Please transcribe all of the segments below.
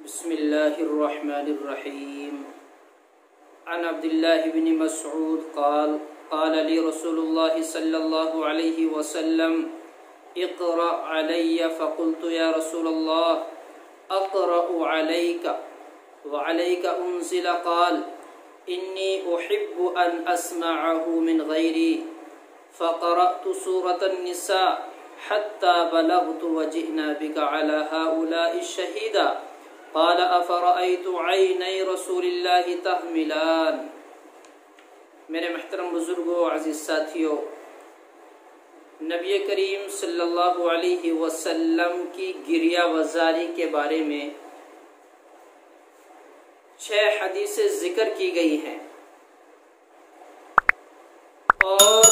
بسم الله الرحمن الرحيم. عن عبد الله بن مسعود قال لي رسول الله صلى الله عليه وسلم اقرأ علي فقلت يا رسول الله أقرأ عليك وعليك أنزل قال إني أحب أن أسمعه من غيري فقرأت سورة النساء حتى بلغت وجئنا بك على هؤلاء الشهيدا قال أفرأيت عيني رسول الله تحملان. میرے محترم بزرگوں، عزیز ساتھیوں، نبی کریم صلی اللہ علیہ وسلم کی گریہ وزاری کے بارے میں 6 حدیثیں ذکر کی گئی ہیں اور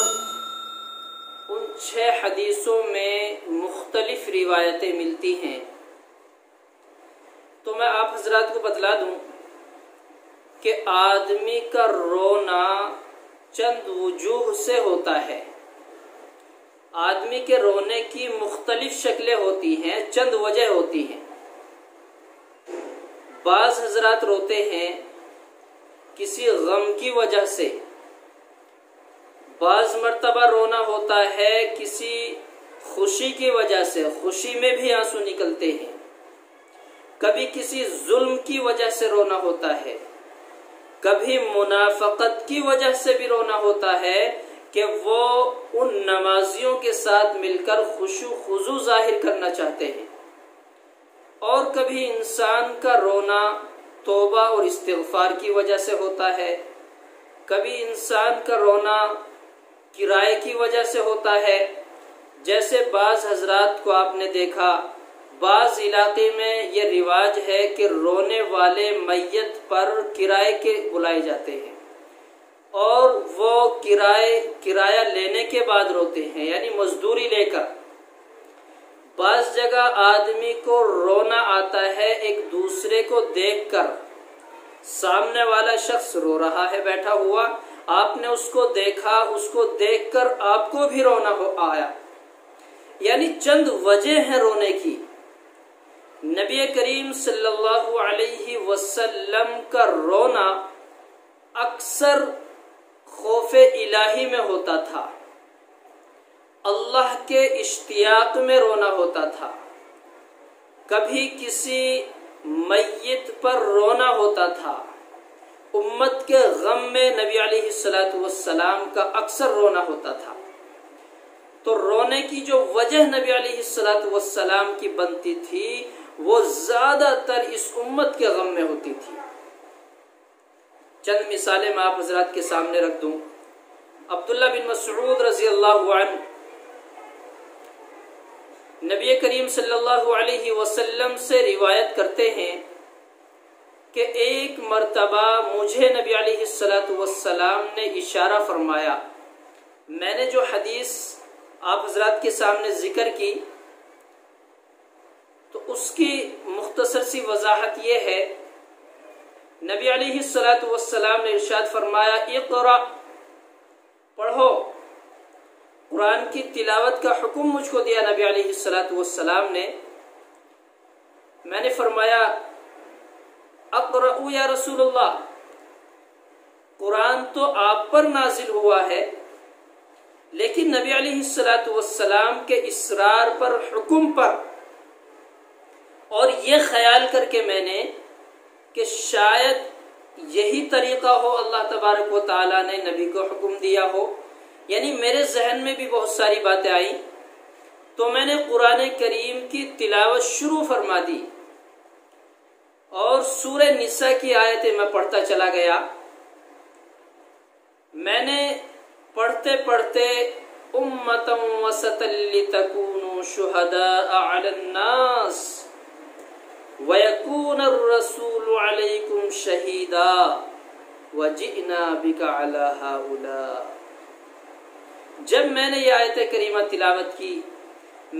ان 6 حدیثوں میں مختلف روایتیں ملتی ہیں. تو میں آپ حضرات کو بتلا دوں کہ آدمی کا رونا چند وجوہ سے ہوتا ہے. آدمی کے رونے کی مختلف شکلیں ہوتی ہیں، چند وجہ ہوتی ہیں. بعض حضرات روتے ہیں کسی غم کی وجہ سے، بعض مرتبہ رونا ہوتا ہے کسی خوشی کی وجہ سے، خوشی میں بھی آنسو نکلتے ہیں. کبھی کسی ظلم کی وجہ سے رونا ہوتا ہے، کبھی منافقت کی وجہ سے بھی رونا ہوتا ہے کہ وہ ان نمازیوں کے ساتھ مل کر خشوع خضوع ظاہر کرنا چاہتے ہیں. اور کبھی انسان کا رونا توبہ اور استغفار کی وجہ سے ہوتا ہے، کبھی انسان کا رونا کرائے کی وجہ سے ہوتا ہے. جیسے بعض حضرات کو آپ نے دیکھا، بعض علاقے میں یہ رواج ہے کہ رونے والے میت پر کرائے کے بلائے جاتے ہیں اور وہ کرایہ لینے کے بعد روتے ہیں، یعنی مزدوری لے کر. بعض جگہ آدمی کو رونا آتا ہے ایک دوسرے کو دیکھ کر. سامنے والا شخص رو رہا ہے بیٹھا ہوا، آپ نے اس کو دیکھا، اس کو دیکھ کر آپ کو بھی رونا آیا. یعنی چند وجہ ہیں رونے کی. نبی کریم صلی اللہ علیہ وسلم کا رونا اکثر خوف الہی میں ہوتا تھا، اللہ کے اشتیاق میں رونا ہوتا تھا. کبھی کسی میت پر رونا ہوتا تھا. امت کے غم میں نبی علیہ السلام کا اکثر رونا ہوتا تھا. تو رونے کی جو وجہ نبی علیہ السلام کی بنتی تھی وہ زیادہ تر اس امت کے غم میں ہوتی تھی. چند مثالیں میں آپ حضرات کے سامنے رکھ دوں. عبداللہ بن مسعود رضی اللہ عنہ نبی کریم صلی اللہ علیہ وسلم سے روایت کرتے ہیں کہ ایک مرتبہ مجھے نبی علیہ السلام نے اشارہ فرمایا. میں نے جو حدیث آپ حضرات کے سامنے ذکر کی تو اس کی مختصر سی وضاحت یہ ہے، نبی علیہ السلام نے ارشاد فرمایا اقرأ، پڑھو. قرآن کی تلاوت کا حکم مجھ کو دیا نبی علیہ السلام نے. میں نے فرمایا اقرأ یا رسول اللہ، قرآن تو آپ پر نازل ہوا ہے لیکن نبی علیہ السلام کے اصرار پر، حکم پر، اور یہ خیال کر کے میں نے کہ شاید یہی طریقہ ہو، اللہ تبارک و تعالیٰ نے نبی کو حکم دیا ہو. یعنی میرے ذہن میں بھی بہت ساری باتیں آئیں تو میں نے قرآن کریم کی تلاوت شروع فرما دی اور سورہ نساء کی آیتیں میں پڑھتا چلا گیا. میں نے پڑھتے پڑھتے امتا وسطا لتکونوا شہداء علی الناس وَيَكُونَ الرَّسُولُ عَلَيْكُمْ شَهِيدًا وَجِئْنَا بِكَ عَلَى هَؤُلَاءِ. جب میں نے یہ آیت کریمہ تلاوت کی،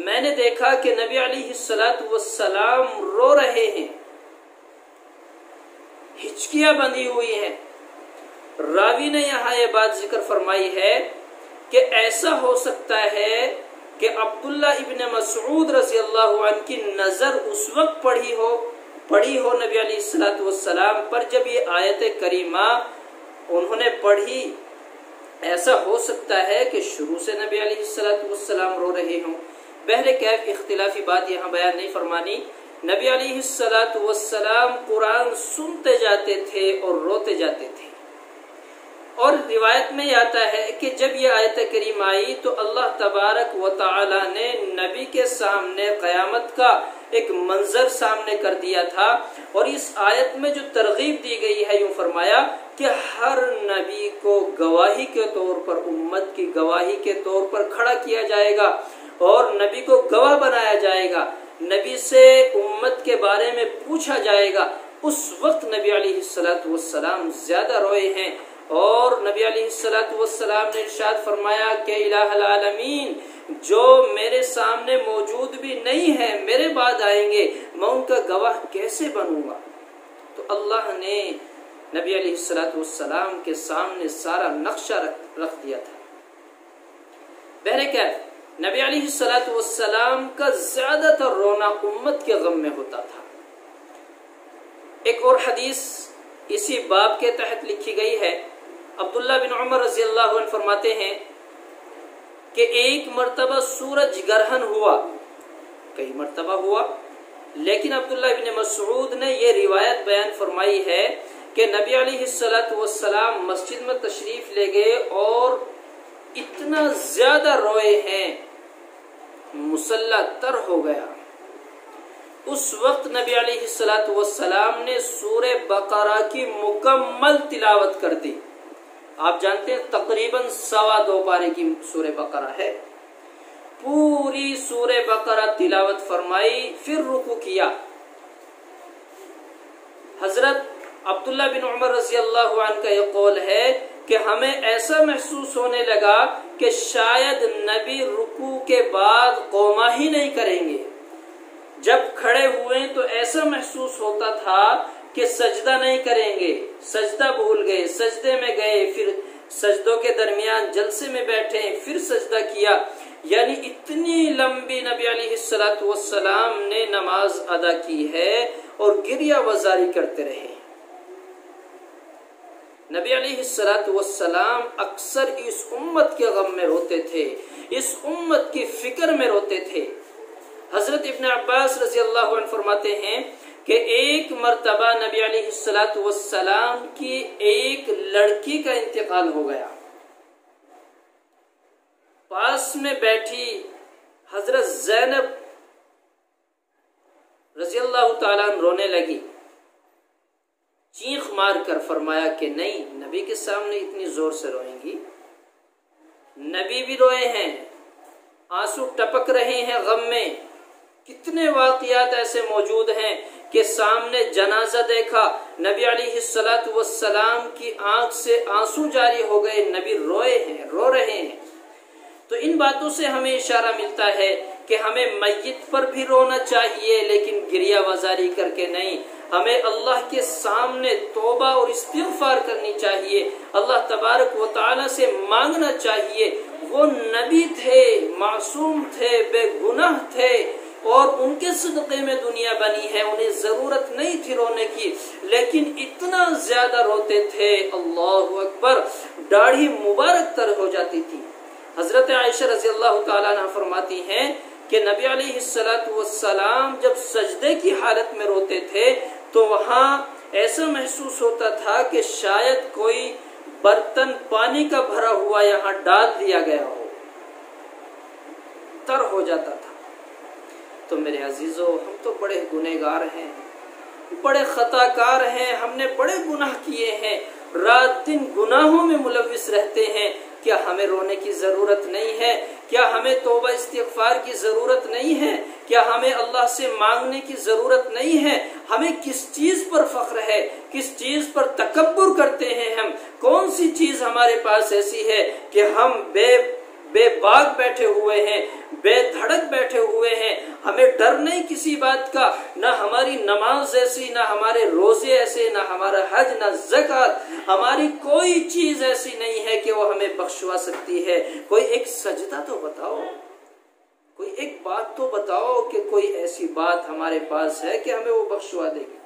میں نے دیکھا کہ نبی علیہ السلام رو رہے ہیں، ہچکیاں بندھی ہوئی ہیں. راوی نے یہاں یہ بات ذکر فرمائی ہے کہ ایسا ہو سکتا ہے کہ عبداللہ ابن مسعود رضی اللہ عنہ کی نظر اس وقت پڑی ہو پڑھی ہو نبی علیہ الصلوۃ والسلام پر، جب یہ آیت کریمہ انہوں نے پڑھی، ایسا ہو سکتا ہے کہ شروع سے نبی علیہ الصلوۃ والسلام رو رہے ہوں۔ بہرکیف اختلافی بات یہاں بیان نہیں فرمانی، نبی علیہ الصلوۃ والسلام قرآن سنتے جاتے تھے اور روتے جاتے تھے۔ اور روایت میں آتا ہے کہ جب یہ آیت کریم آئی تو اللہ تبارک و تعالی نے نبی کے سامنے قیامت کا ایک منظر سامنے کر دیا تھا، اور اس آیت میں جو ترغیب دی گئی ہے، یوں فرمایا کہ ہر نبی کو گواہی کے طور پر، امت کی گواہی کے طور پر کھڑا کیا جائے گا اور نبی کو گواہ بنایا جائے گا، نبی سے امت کے بارے میں پوچھا جائے گا۔ اس وقت نبی علیہ الصلوۃ والسلام زیادہ روئے ہیں، اور نبی علیہ الصلوۃ والسلام نے ارشاد فرمایا کہ الہ العالمین، جو میرے سامنے موجود بھی نہیں ہے، میرے بعد آئیں گے، میں ان کا گواہ کیسے بنوں گا؟ تو اللہ نے نبی علیہ الصلوۃ والسلام کے سامنے سارا نقشہ رکھ دیا تھا۔ بہرکیف نبی علیہ الصلوۃ والسلام کا زیادہ تر رونا امت کے غم میں ہوتا تھا۔ ایک اور حدیث اسی باب کے تحت لکھی گئی ہے۔ عبداللہ بن عمر رضی اللہ عنہ فرماتے ہیں کہ ایک مرتبہ سورج گرہن ہوا، کئی مرتبہ ہوا، لیکن عبداللہ بن مسعود نے یہ روایت بیان فرمائی ہے کہ نبی علیہ الصلوۃ والسلام مسجد میں تشریف لے گئے اور اتنا زیادہ روئے ہیں، مصلی تر ہو گیا۔ اس وقت نبی علیہ الصلوۃ والسلام نے سورہ بقرہ کی مکمل تلاوت کر دی۔ آپ جانتے ہیں تقریباً 2.25 پارے کی سورہ بقرہ ہے، پوری سورہ بقرہ تلاوت فرمائی، پھر رکوع کیا۔ حضرت عبداللہ بن عمر رضی اللہ عنہ کا یہ قول ہے کہ ہمیں ایسا محسوس ہونے لگا کہ شاید نبی رکوع کے بعد قوما ہی نہیں کریں گے۔ جب کھڑے ہوئے تو ایسا محسوس ہوتا تھا کہ سجدہ نہیں کریں گے، سجدہ بھول گئے، سجدے میں گئے، پھر سجدوں کے درمیان جلسے میں بیٹھے، پھر سجدہ کیا، یعنی اتنی لمبی نبی علیہ الصلوۃ والسلام نے نماز ادا کی ہے اور گریہ وزاری کرتے رہے۔ نبی علیہ الصلوۃ والسلام اکثر اس امت کے غم میں روتے تھے، اس امت کی فکر میں روتے تھے۔ حضرت ابن عباس رضی اللہ عنہ فرماتے ہیں کہ ایک مرتبہ نبی علیہ الصلوۃ والسلام کی ایک لڑکی کا انتقال ہو گیا، پاس میں بیٹھی حضرت زینب رضی اللہ تعالیٰ عنہ رونے لگی، چیخ مار کر فرمایا کہ نہیں، نبی کے سامنے اتنی زور سے روئیں گی؟ نبی بھی روئے ہیں، آنسو ٹپک رہے ہیں غم میں۔ کتنے واقعات ایسے موجود ہیں کہ سامنے جنازہ دیکھا، نبی علیہ الصلوۃ والسلام کی آنکھ سے آنسو جاری ہو گئے، نبی روئے ہیں، رو رہے ہیں۔ تو ان باتوں سے ہمیں اشارہ ملتا ہے کہ ہمیں میت پر بھی رونا چاہیے، لیکن گریہ وزاری کر کے نہیں۔ ہمیں اللہ کے سامنے توبہ اور استغفار کرنی چاہیے، اللہ تبارک و تعالی سے مانگنا چاہیے۔ وہ نبی تھے، معصوم تھے، بے گناہ تھے، اور ان کے صدقے میں دنیا بنی ہے، انہیں ضرورت نہیں تھی رونے کی، لیکن اتنا زیادہ روتے تھے، اللہ اکبر، داڑھی مبارک تر ہو جاتی تھی۔ حضرت عائشہ رضی اللہ تعالیٰ عنہ فرماتی ہیں کہ نبی علیہ الصلوۃ والسلام جب سجدے کی حالت میں روتے تھے تو وہاں ایسا محسوس ہوتا تھا کہ شاید کوئی برتن پانی کا بھرا ہوا یہاں ڈال دیا گیا ہو، تر ہو جاتا تھا۔ تو میرے عزیزو، ہم تو بڑے گنہگار ہیں، بڑے خطا کار ہیں، ہم نے بڑے گناہ کیے ہیں، رات دن گناہوں میں ملوث رہتے ہیں۔ کیا ہمیں رونے کی ضرورت نہیں ہے؟ کیا ہمیں توبہ استغفار کی ضرورت نہیں ہے؟ کیا ہمیں اللہ سے مانگنے کی ضرورت نہیں ہے؟ ہمیں کس چیز پر فخر ہے؟ کس چیز پر تکبر کرتے ہیں ہم؟ کون سی چیز ہمارے پاس ایسی ہے کہ ہم بے باک بیٹھے ہوئے ہیں، بے دھڑک بیٹھے ہوئے ہیں؟ ہمیں ڈر نہیں کسی بات کا، نہ ہماری نماز ایسی، نہ ہمارے روزے ایسے، نہ ہمارا حج، نہ زکوٰۃ، ہماری کوئی چیز ایسی نہیں ہے کہ وہ ہمیں بخشوا سکتی ہے۔ کوئی ایک سجدہ تو بتاؤ، کوئی ایک بات تو بتاؤ کہ کوئی ایسی بات ہمارے پاس ہے کہ ہمیں وہ بخشوا دے گی۔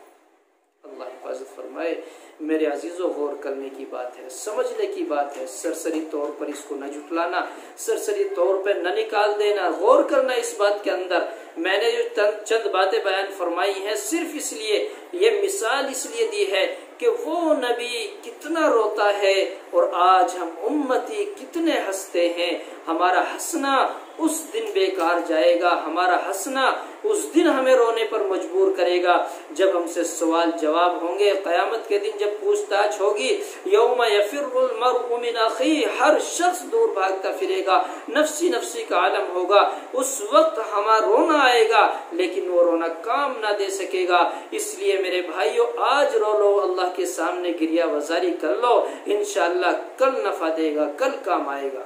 اللہ حفاظت فرمائے۔ میرے عزیزوں، غور کرنے کی بات ہے، سمجھنے کی بات ہے، سرسری طور پر اس کو نہ جھٹلانا، سرسری طور پر نہ نکال دینا، غور کرنا اس بات کے اندر۔ میں نے جو چند باتیں بیان فرمائی ہیں صرف اس لیے، یہ مثال اس لیے دی ہے کہ وہ نبی کتنا روتا ہے اور آج ہم امتی کتنے ہنستے ہیں۔ ہمارا ہنسنا اس دن بیکار جائے گا، ہمارا ہنسنا اس دن ہمیں رونے پر مجبور کرے گا جب ہم سے سوال جواب ہوں گے، قیامت کے دن جب پوچھ تاچھ ہوگی۔ یوم یفر المرء من اخیہ، ہر شخص دور بھاگتا پھرے گا، نفسی نفسی کا عالم ہوگا۔ اس وقت ہمارا رونا آئے گا لیکن وہ رونا کام نہ دے سکے گا۔ اس لیے میرے بھائیو، آج رو لو، اللہ کے سامنے گریہ وزاری کر لو، انشاءاللہ کل نفع دے گا، کل کام آئے گا۔